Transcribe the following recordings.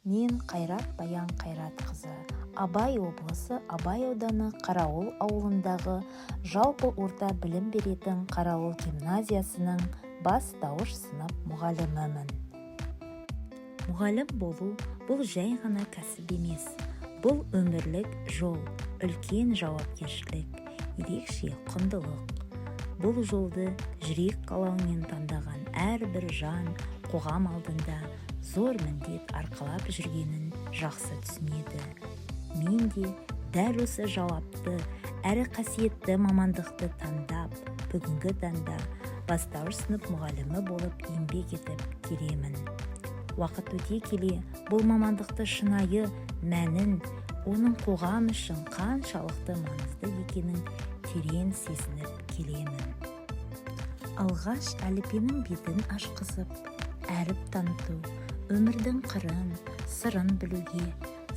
Мен Қайрат Баян Қайратқызы. Абай облысы Абай ауданы Қарауыл ауылындағы жалпы орта білім беретін Қарауыл гимназиясының бастауыш сынып мұғалімімін. Мұғалім болу бұл жай ғана кәсіп емес. Бұл өмірлік жол, үлкен жауапкершілік, ерекше құндылық. Бұл жолды жүрек қалауымен таңдаған әрбір жан қоғам алдында зор міндет арқалап жүргенін жақсы түсінеді. Мен де дәл осы жауапты әрі қасиетті мамандықты таңдап, бүгінгі таңда бастауыш сынып мұғалімі болып еңбек етіп келемін. Уақыт өте келе бұл мамандықты шынайы мәнін, оның қоғам үшін қаншалықты маңызды екенін терең сезініп келемін. Алғаш әліппенің бетін ашқызып, әріп таныту, өмірдің қырын, сырын білуге,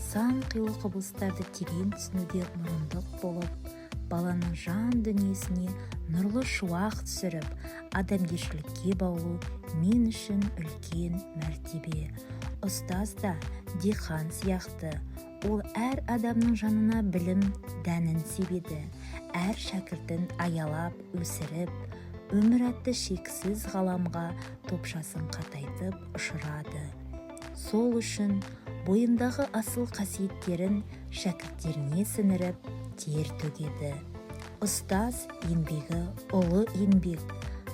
сан қилы құбылыстарды терең түсінуге мұрындық болып, баланың жан дүниесіне нұрлы шуақ түсіріп, адамгершілікке баулу мен үшін үлкен мәртебе. Ұстаз да, диқан сияқты, ол әр адамның жанына білім дәнін себеді, әр шәкіртін аялап, өсіріп, өмір атты шексіз ғаламға топшасын қатайтып ұшырады. Сол үшін бойындағы асыл қасиеттерін шәкірттеріне сіңіріп, тер төгеді. Ұстаз еңбегі ұлы еңбек,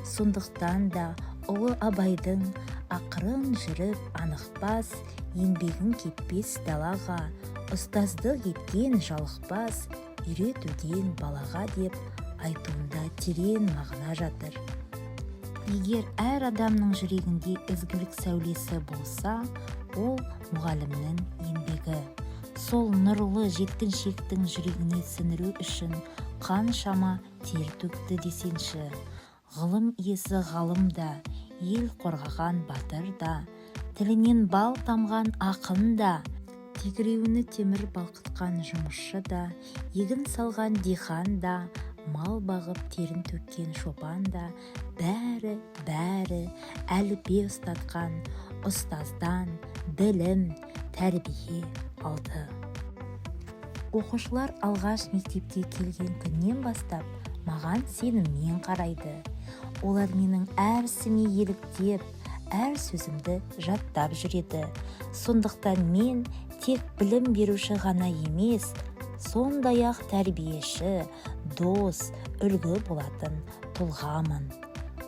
сондықтан да ұлы Абайдың ақырын жүріп анықпас, еңбегін кетпес далаға, ұстаздық еткен жалықпас, үйретуден балаға деп айтуында терең мағына жатыр. Егер әр адамның жүрегінде ізгілік сәулесі болса, ол мұғалімнің еңбегі. Сол нұрлы жеткіншектің жүрегіне сіңіру үшін қаншама тер төкті десеңші. Ғылым иесі ғалым да, ел қорғаған батыр да, тілінен бал тамған ақын да, тегіреуіні темір балқытқан жұмысшы да, егін салған диқан да, мал бағып терін төккен шопан да, бәрі әліппе ұстатқан ұстаздан білім, тәрбие алды. Оқушылар алғаш мектепке келген күннен бастап маған сеніммен қарайды. Олар менің әр ісіме еліктеп, әр сөзімді жаттап жүреді. Сондықтан мен тек білім беруші ғана емес, сондай-ақ тәрбиеші, дос, үлгі болатын тұлғамын.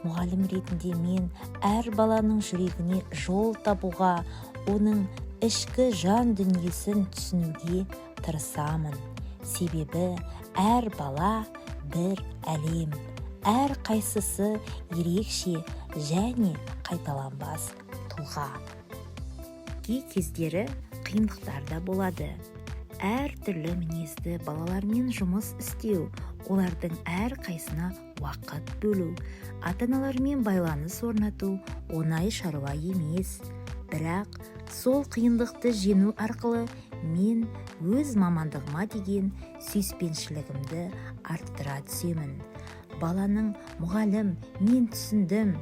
Мұғалім ретінде мен әр баланың жүрегіне жол табуға, оның ішкі жан дүниесін түсінуге тырысамын. Себебі әр бала бір әлем, әр қайсысы ерекше және қайталанбас тұлға. Кей кездері қиындықтар да болады. Әр түрлі мінезді балалармен жұмыс істеу, олардың әр қайсына уақыт бөлу, ата-аналармен байланыс орнату оңай шаруа емес. Бірақ сол қиындықты жеңу арқылы мен өз мамандығыма деген сүйіспеншілігімді арттыра түсемін. Баланың мұғалім, мен түсіндім,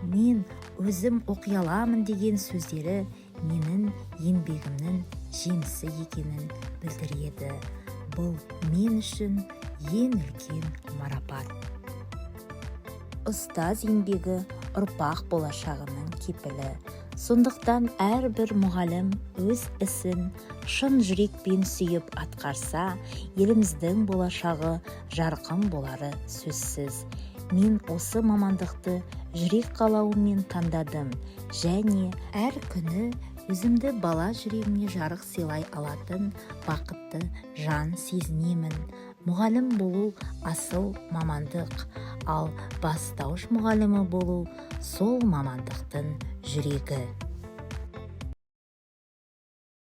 мен өзім оқи аламын деген сөздері менің еңбегімнің жемісі екенін білдіреді. Бұл мен үшін ең үлкен марапат. Ұстаз еңбегі ұрпақ болашағының кепілі. Сондықтан әрбір мұғалім өз ісін шын жүрекпен сүйіп атқарса, еліміздің болашағы жарқын болары сөзсіз. Мен осы мамандықты жүрек қалауымен таңдадым және әр күні өзімді бала жүрегіне жарық сыйлай алатын бақытты жан сезінемін. Мұғалім болу асыл мамандық, ал бастауыш мұғалімі болу сол мамандықтың жүрегі.